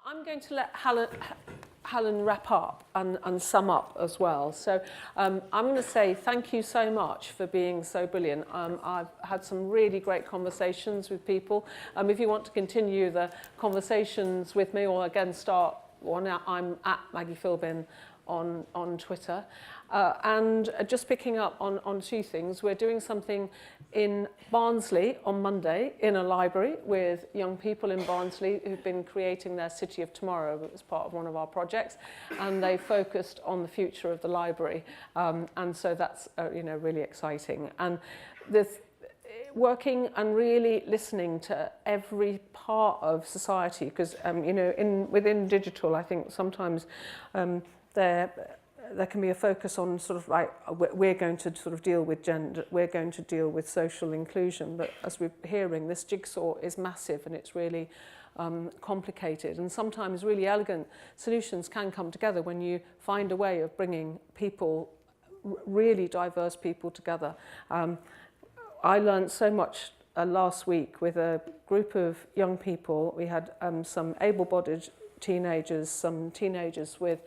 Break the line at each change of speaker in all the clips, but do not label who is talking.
I'm going to let Helen wrap up and sum up as well. So I'm going to say thank you so much for being so brilliant. I've had some really great conversations with people. If you want to continue the conversations with me, or again start one, I'm at Maggie Philbin on Twitter. And just picking up on two things, we're doing something in Barnsley on Monday in a library with young people in Barnsley who've been creating their City of Tomorrow as part of one of our projects, and they focused on the future of the library, and so that's really exciting. And this working and really listening to every part of society, because within digital, I think sometimes there can be a focus on sort of like we're going to sort of deal with gender, we're going to deal with social inclusion, but as we're hearing, this jigsaw is massive and it's really complicated, and sometimes really elegant solutions can come together when you find a way of bringing people, really diverse people together. I learned so much last week with a group of young people. We had some able-bodied teenagers, some teenagers with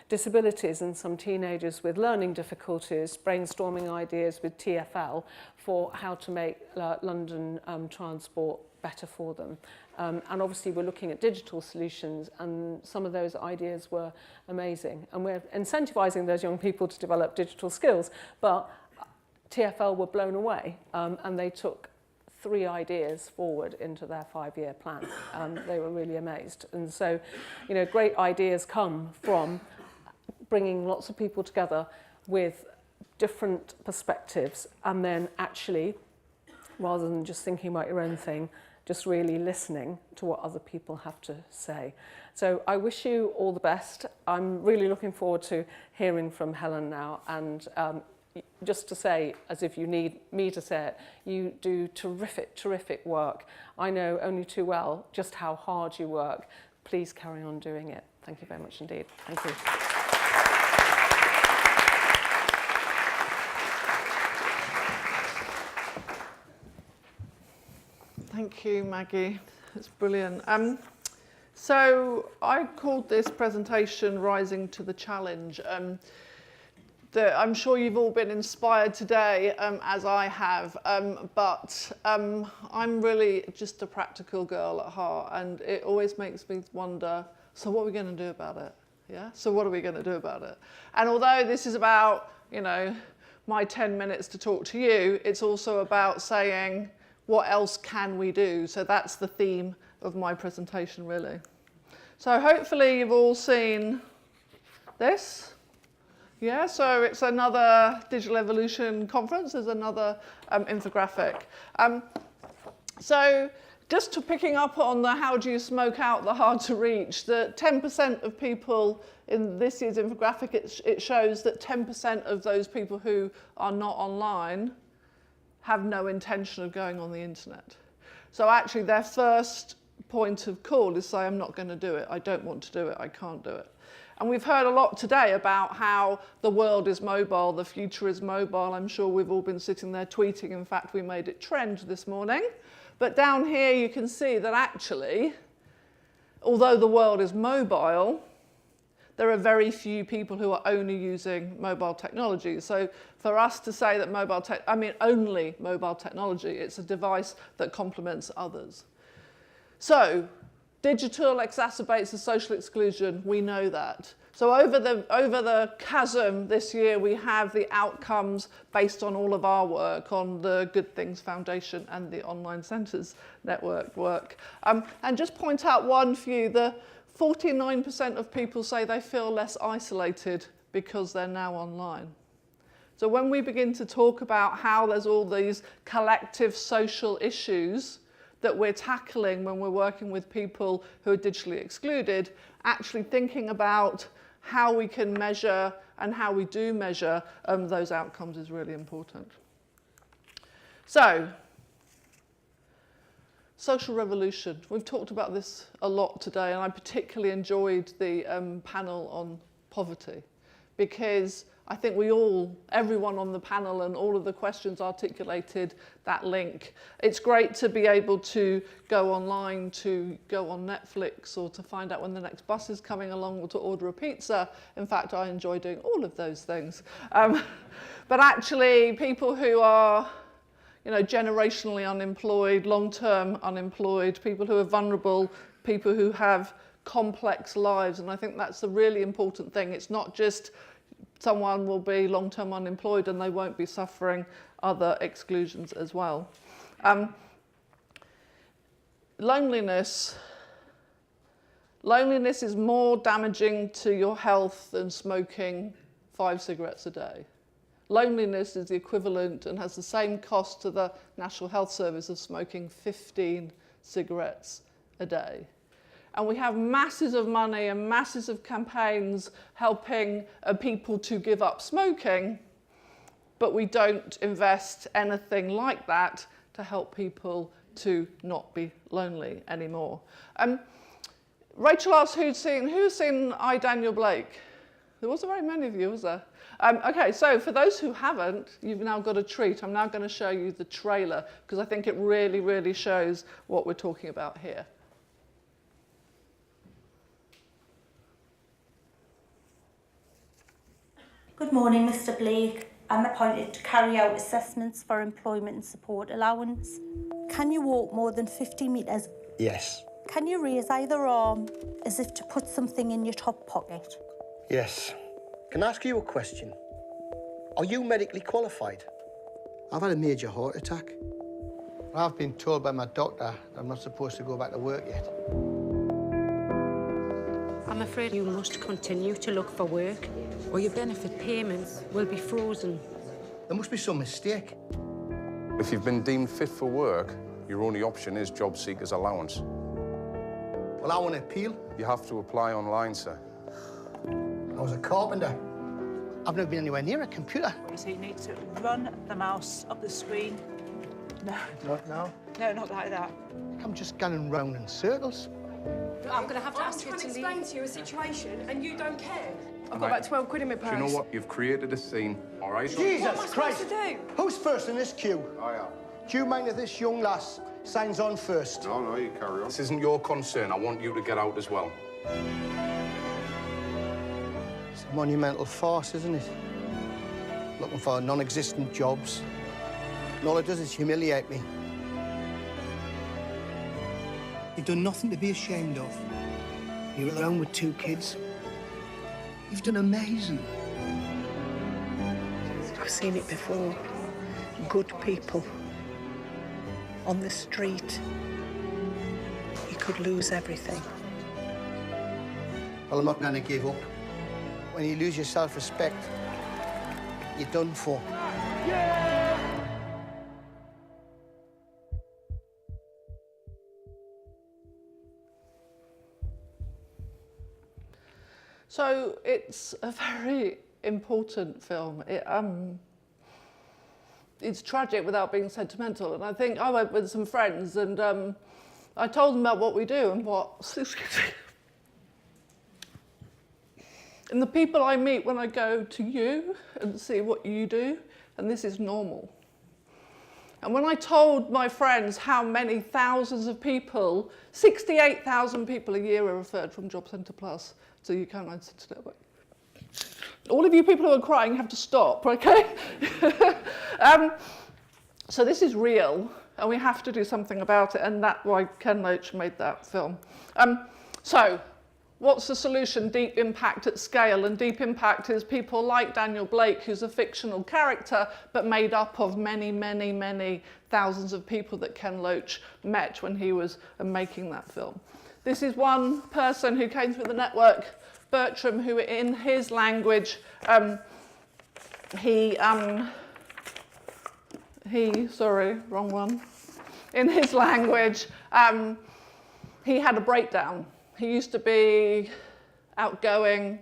disabilities and some teenagers with learning difficulties, brainstorming ideas with TfL for how to make London transport better for them. And obviously we're looking at digital solutions, and some of those ideas were amazing. And we're incentivising those young people to develop digital skills, but TfL were blown away, and they took 3 ideas forward into their 5-year plan. They were really amazed. And so, great ideas come from bringing lots of people together with different perspectives, and then actually, rather than just thinking about your own thing, just really listening to what other people have to say. So I wish you all the best. I'm really looking forward to hearing from Helen now, and just to say, as if you need me to say it, you do terrific, terrific work. I know only too well just how hard you work. Please carry on doing it. Thank you very much indeed. Thank you.
Thank you, Maggie. It's brilliant. So I called this presentation Rising to the Challenge. I'm sure you've all been inspired today, as I have, but I'm really just a practical girl at heart, and it always makes me wonder, so what are we going to do about it? Yeah? So what are we going to do about it? And although this is about, my 10 minutes to talk to you, it's also about saying, what else can we do? So that's the theme of my presentation, really. So hopefully you've all seen this. Yeah, so it's another Digital Evolution conference. There's another infographic. So just to picking up on the how do you smoke out the hard to reach, the 10% of people in this year's infographic, it shows that 10% of those people who are not online have no intention of going on the internet. So actually their first point of call is say, I'm not going to do it. I don't want to do it. I can't do it. And we've heard a lot today about how the world is mobile, the future is mobile. I'm sure we've all been sitting there tweeting. In fact, we made it trend this morning. But down here you can see that actually, although the world is mobile, there are very few people who are only using mobile technology. So for us to say that only mobile technology, it's a device that complements others. So digital exacerbates the social exclusion, we know that. So over the chasm this year, we have the outcomes based on all of our work on the Good Things Foundation and the Online Centres Network work. And just point out one few, the 49% of people say they feel less isolated because they're now online. So when we begin to talk about how there's all these collective social issues that we're tackling when we're working with people who are digitally excluded, actually thinking about how we can measure and how we do measure those outcomes is really important. So, social revolution. We've talked about this a lot today, and I particularly enjoyed the panel on poverty, because I think everyone on the panel and all of the questions articulated that link. It's great to be able to go online, to go on Netflix, or to find out when the next bus is coming along, or to order a pizza. In fact, I enjoy doing all of those things. But actually, people who are generationally unemployed, long-term unemployed, people who are vulnerable, people who have complex lives, and I think that's the really important thing. It's not just someone will be long-term unemployed and they won't be suffering other exclusions as well. Loneliness is more damaging to your health than smoking 5 cigarettes a day. Loneliness is the equivalent and has the same cost to the National Health Service of smoking 15 cigarettes a day. And we have masses of money and masses of campaigns helping people to give up smoking, but we don't invest anything like that to help people to not be lonely anymore. Rachel asked who's seen I, Daniel Blake? There wasn't very many of you, was there? Okay, so for those who haven't, you've now got a treat. I'm now going to show you the trailer because I think it really, really shows what we're talking about here.
Good morning, Mr. Blake. I'm appointed to carry out assessments for employment and support allowance. Can you walk more than 50 metres?
Yes.
Can you raise either arm as if to put something in your top pocket?
Yes. Can I ask you a question? Are you medically qualified? I've had a major heart attack. I've been told by my doctor I'm not supposed to go back to work yet.
I'm afraid you must continue to look for work, or your benefit payments will be frozen.
There must be some mistake.
If you've been deemed fit for work, your only option is job seekers allowance.
Well, I want to appeal.
You have to apply online, sir.
I was a carpenter. I've never been anywhere near a computer.
So you need to run the mouse up the screen. No.
Not now.
No, not like that.
I'm just going round in circles.
I'm going to have to ask you to explain to you a situation and you don't care. I've got about 12 quid in my purse.
Do you know what? You've created a scene, all right?
Jesus
What am I
Christ!
supposed to do?
Who's first in this queue?
I am.
Do you mind if this young lass signs on first?
No, you carry on. This isn't your concern. I want you to get out as well.
It's a monumental farce, isn't it? Looking for non-existent jobs. And all it does is humiliate me. You've done nothing to be ashamed of. You're alone with 2 kids. You've done amazing.
I've seen it before. Good people on the street. You could lose everything.
Well, I'm not going to give up. When you lose your self-respect, you're done for.
So it's a very important film. It's tragic without being sentimental. And I think I went with some friends and I told them about what we do and and the people I meet when I go to you and see what you do, and this is normal. And when I told my friends how many thousands of people, 68,000 people a year are referred from Job Centre Plus to UK Online Centre Network. All of you people who are crying have to stop, okay? So this is real, and we have to do something about it, and that's why Ken Loach made that film. So, what's the solution? Deep impact at scale, and deep impact is people like Daniel Blake, who's a fictional character, but made up of many, many, many thousands of people that Ken Loach met when he was making that film. This is one person who came through the network, Bertram, who in his language, sorry, wrong one. In his language, he had a breakdown. He used to be outgoing,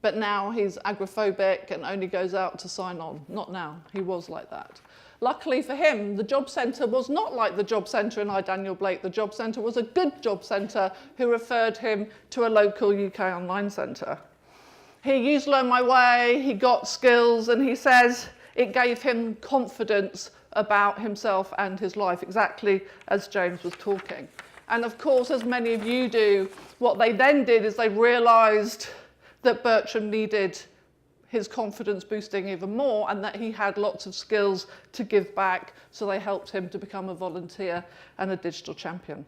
but now he's agoraphobic and only goes out to sign on. Not now, he was like that. Luckily for him, the job centre was not like the job centre in I, Daniel Blake. The job centre was a good job centre who referred him to a local UK online centre. He used Learn My Way, he got skills, and he says it gave him confidence about himself and his life, exactly as James was talking. And of course, as many of you do, what they then did is they realised that Bertram needed his confidence boosting even more and that he had lots of skills to give back, so they helped him to become a volunteer and a digital champion.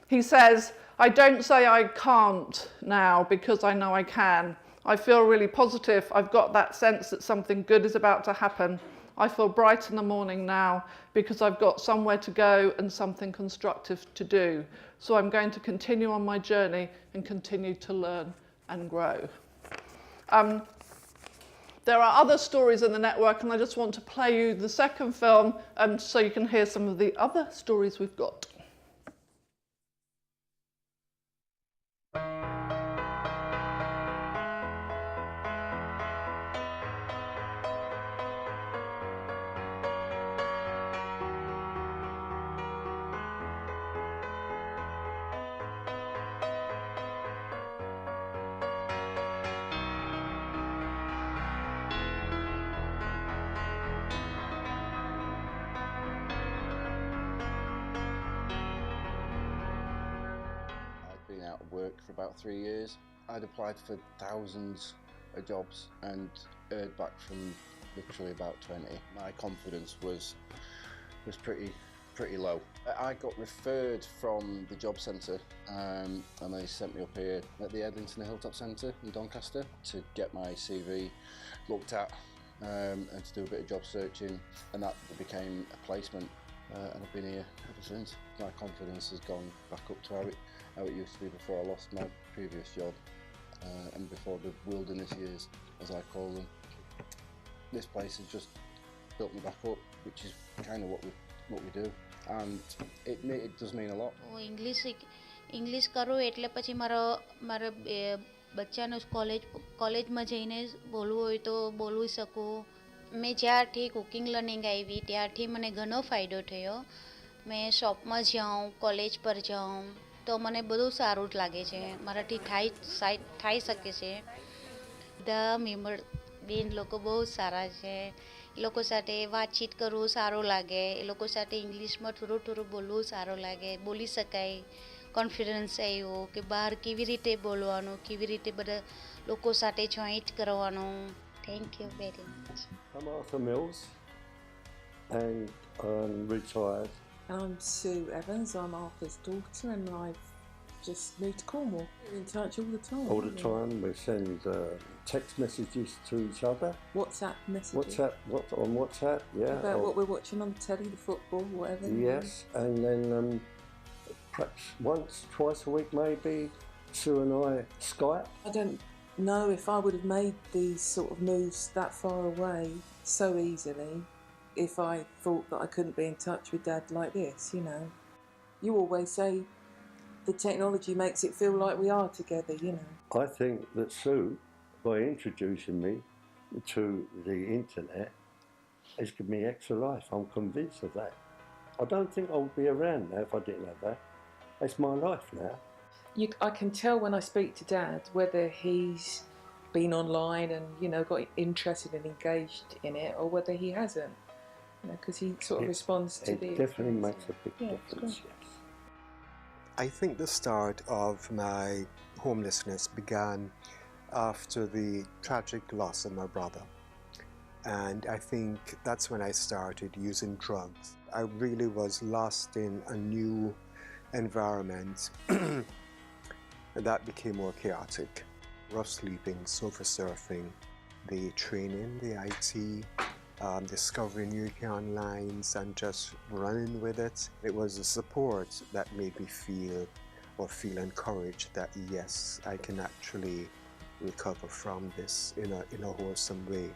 He says, I don't say I can't now because I know I can. I feel really positive. I've got that sense that something good is about to happen. I feel bright in the morning now because I've got somewhere to go and something constructive to do. So I'm going to continue on my journey and continue to learn and grow. There are other stories in the network, and I just want to play you the second film so you can hear some of the other stories we've got.
Been out of work for about 3 years. I'd applied for thousands of jobs and heard back from literally about 20. My confidence was pretty low. I got referred from the job centre and they sent me up here at the Edlington Hilltop Centre in Doncaster to get my CV looked at and to do a bit of job searching, and that became a placement. And I've been here ever since. My confidence has gone back up to how it used to be before I lost my previous job and before the wilderness years, as I call them. This place has just built me back up, which is kind of what we do, and it does mean a lot.
English करो એટલે પછી મારા બચ્ચાનું કોલેજમાં જઈને બોલવું હોય તો બોલી શકું. મેં જ્યારથી કુકિંગ લર્નિંગ આવી ત્યારથી મને ઘણો ફાયદો થયો. મેં શોપમાં જાઉં, કોલેજ પર જાઉં તો મને બધું સારું જ લાગે છે. મારાથી થઈ શકે છે. બધા મેમ્બર બેન લોકો બહુ સારા છે. એ લોકો સાથે વાતચીત કરવું સારું લાગે. એ લોકો સાથે ઇંગ્લિશમાં થોડું બોલવું સારું લાગે. બોલી શકાય. કોન્ફિડન્સ આવ્યો કે બહાર કેવી રીતે બોલવાનું, કેવી રીતે બધા લોકો સાથે જોઈન્ટ કરવાનું. Thank you very much.
I'm Arthur Mills and I'm retired.
I'm Sue Evans, I'm Arthur's daughter and I've just moved to Cornwall. We're in touch all the time.
All the time, we send text messages to each other.
WhatsApp messages?
On WhatsApp, yeah.
About what we're watching on the telly, the football, whatever.
Yes, and then perhaps once, twice a week maybe, Sue and I Skype.
I don't know if I would have made these sort of moves that far away so easily if I thought that I couldn't be in touch with Dad like this, you know. You always say the technology makes it feel like we are together, you know.
I think that Sue, by introducing me to the internet, has given me extra life. I'm convinced of that. I don't think I would be around now if I didn't have that. It's my life now.
I can tell when I speak to Dad whether he's been online and, you know, got interested and engaged in it, or whether he hasn't. You know, because he sort of responds to the...
It definitely makes a big difference, yes.
I think the start of my homelessness began after the tragic loss of my brother. And I think that's when I started using drugs. I really was lost in a new environment that became more chaotic. Rough sleeping, sofa surfing, the training, the IT, discovering new online and just running with it. It was the support that made me feel encouraged that yes, I can actually recover from this in a wholesome way.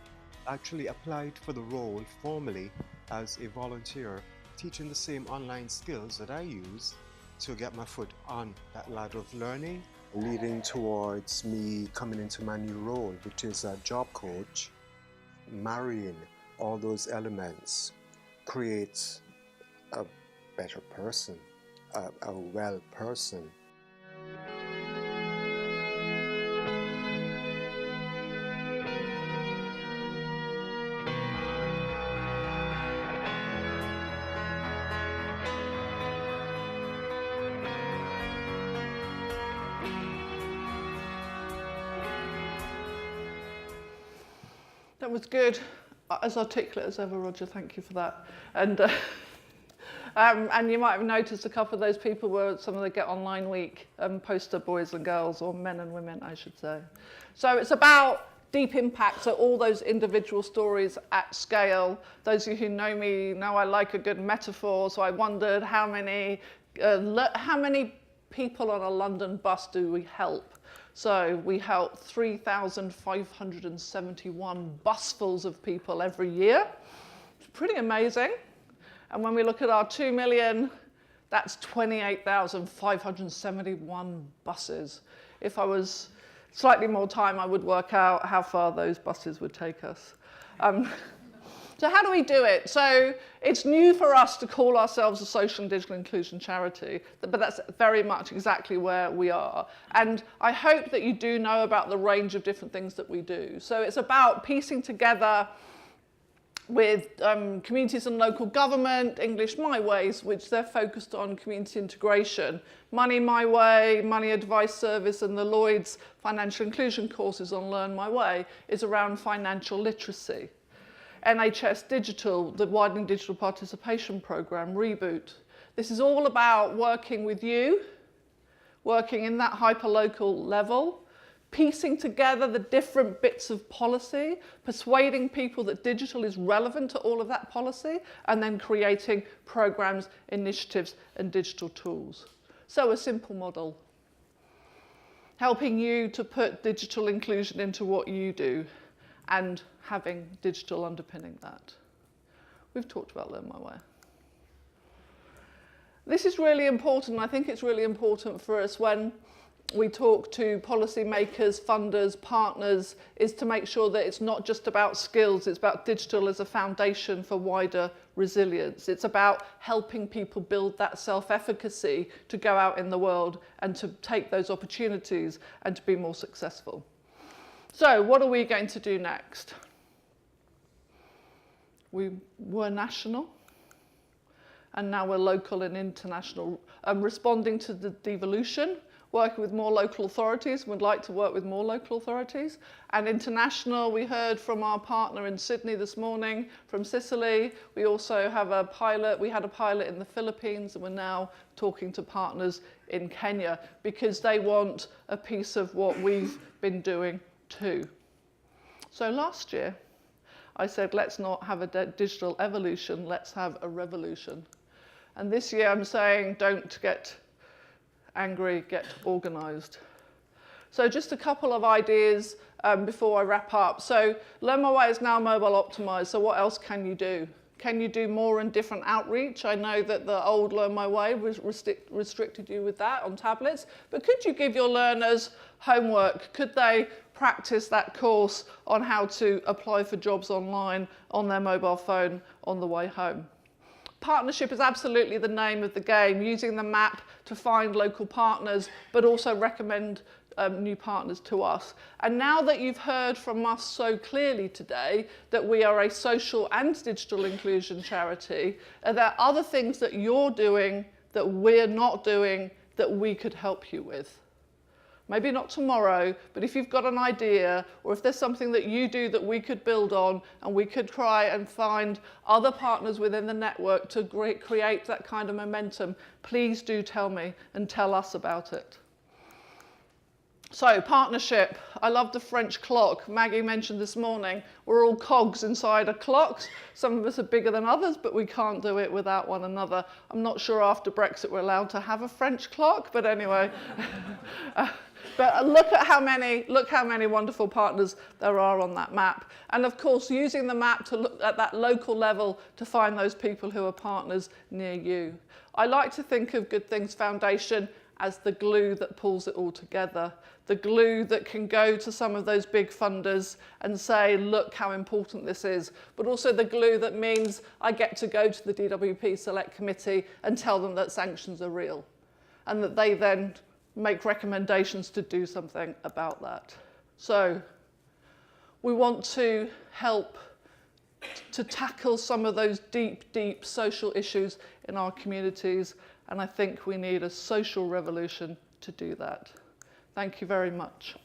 Actually applied for the role formally as a volunteer, teaching the same online skills that I use to get my foot on that ladder of learning, leading towards me coming into my new role, which is a job coach. Marrying all those elements creates a better person, a well person.
That was good. As articulate as ever, Roger, thank you for that. And you might have noticed a couple of those people were some of the Get Online Week poster boys and girls, or men and women, I should say. So it's about deep impact, so all those individual stories at scale. Those of you who know me know I like a good metaphor, so I wondered how many people on a London bus do we help? So we help 3,571 busfuls of people every year. It's pretty amazing. And when we look at our 2 million, that's 28,571 buses. If I was slightly more time, I would work out how far those buses would take us. So how do we do it? So it's new for us to call ourselves a social and digital inclusion charity, but that's very much exactly where we are. And I hope that you do know about the range of different things that we do. So it's about piecing together with communities and local government, English My Ways, which they're focused on community integration. Money My Way, Money Advice Service, and the Lloyd's financial inclusion courses on Learn My Way is around financial literacy. NHS Digital, the Widening Digital Participation Programme, Reboot. This is all about working with you, working in that hyperlocal level, piecing together the different bits of policy, persuading people that digital is relevant to all of that policy, and then creating programs, initiatives, and digital tools. So a simple model. Helping you to put digital inclusion into what you do, and having digital underpinning that. We've talked about Learn My Way. This is really important. I think it's really important for us when we talk to policymakers, funders, partners, is to make sure that it's not just about skills, it's about digital as a foundation for wider resilience. It's about helping people build that self-efficacy to go out in the world and to take those opportunities and to be more successful. So what are we going to do next? We were national, and now we're local and international. Responding to the devolution, working with more local authorities. We'd like to work with more local authorities. And international, we heard from our partner in Sydney this morning, from Sicily. We also have a pilot. We had a pilot in the Philippines, and we're now talking to partners in Kenya because they want a piece of what we've been doing too. So last year, I said, let's not have a digital evolution, let's have a revolution. And this year I'm saying, don't get angry, get organised. So just a couple of ideas before I wrap up. So Learn My Way is now mobile optimised, so what else can you do? Can you do more and different outreach? I know that the old Learn My Way restricted you with that on tablets, but could you give your learners homework? Could they practice that course on how to apply for jobs online on their mobile phone on the way home? Partnership is absolutely the name of the game, using the map to find local partners, but also recommend new partners to us. And now that you've heard from us so clearly today that we are a social and digital inclusion charity, are there other things that you're doing that we're not doing that we could help you with? Maybe not tomorrow, but if you've got an idea, or if there's something that you do that we could build on, and we could try and find other partners within the network to create that kind of momentum, please do tell me and tell us about it. So, partnership. I love the French clock. Maggie mentioned this morning, we're all cogs inside a clock. Some of us are bigger than others, but we can't do it without one another. I'm not sure after Brexit we're allowed to have a French clock, but anyway. But look how many wonderful partners there are on that map. And of course, using the map to look at that local level to find those people who are partners near you. I like to think of Good Things Foundation as the glue that pulls it all together. The glue that can go to some of those big funders and say, look how important this is. But also the glue that means I get to go to the DWP Select Committee and tell them that sanctions are real. And that they then make recommendations to do something about that. So we want to help to tackle some of those deep, deep social issues in our communities, and I think we need a social revolution to do that. Thank you very much.